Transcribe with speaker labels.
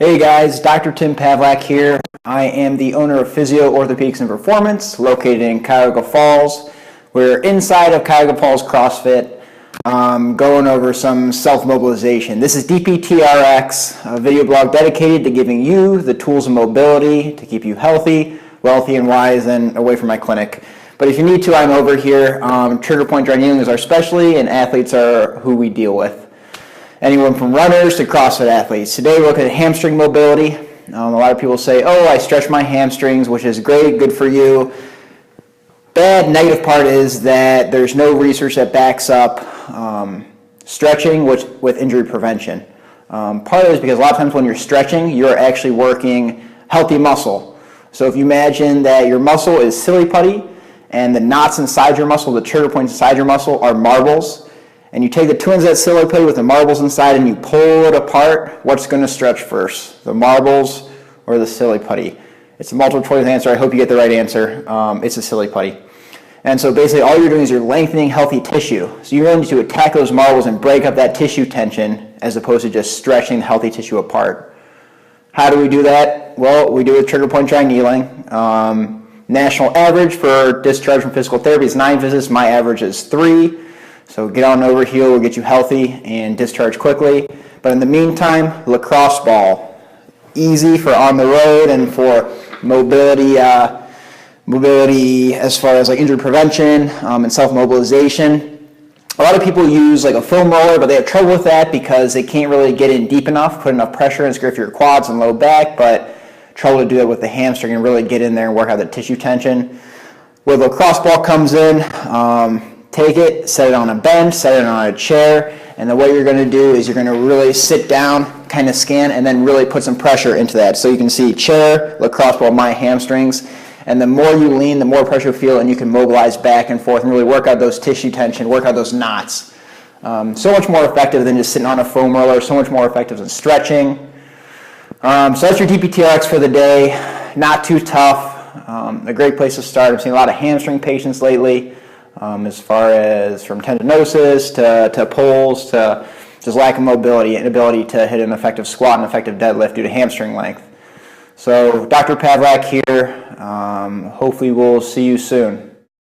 Speaker 1: Hey guys, Dr. Tim Pavlak here. I am the owner of Physio Orthopedics and Performance, located in Cuyahoga Falls. We're inside of Cuyahoga Falls CrossFit, going over some self-mobilization. This is DPTRX, a video blog dedicated to giving you the tools of mobility to keep you healthy, wealthy, and wise, and away from my clinic. But if you need to, I'm over here. Trigger point dry needling is our specialty, and athletes are who we deal with. Anyone from runners to CrossFit athletes. Today we're looking at hamstring mobility. A lot of people say, oh, I stretch my hamstrings, which is great, good for you. Bad negative part is that there's no research that backs up stretching with injury prevention. Part of it is because a lot of times when you're stretching, you're actually working healthy muscle. So if you imagine that your muscle is silly putty and the knots inside your muscle, the trigger points inside your muscle are marbles, and you take the two ends of that silly putty with the marbles inside and you pull it apart, what's going to stretch first? The marbles or the silly putty? It's a multiple choice answer. I hope you get the right answer. It's a silly putty. And so basically all you're doing is you're lengthening healthy tissue. So you really need to attack those marbles and break up that tissue tension as opposed to just stretching the healthy tissue apart. How do we do that? Well, we do a trigger point dry needling. National average for discharge from physical therapy is 9 visits. My average is 3. So get on over here, we'll get you healthy and discharge quickly. But in the meantime, lacrosse ball. Easy for on the road and for mobility as far as like injury prevention and self-mobilization. A lot of people use like a foam roller, but they have trouble with that because they can't really get in deep enough, put enough pressure and scrape your quads and low back, but trouble to do that with the hamstring and really get in there and work out the tissue tension. Where the lacrosse ball comes in, take it, set it on a bench, set it on a chair, and then what you're going to do is you're going to really sit down, kind of scan, and then really put some pressure into that. So you can see chair, lacrosse ball, my hamstrings, and the more you lean, the more pressure you feel, and you can mobilize back and forth and really work out those tissue tension, work out those knots. So much more effective than just sitting on a foam roller, so much more effective than stretching. So that's your DPTRX for the day. Not too tough. A great place to start. I've seen a lot of hamstring patients lately. As far as from tendinosis to pulls to just lack of mobility, inability to hit an effective squat and effective deadlift due to hamstring length. So Dr. Pavlak here. Hopefully we'll see you soon.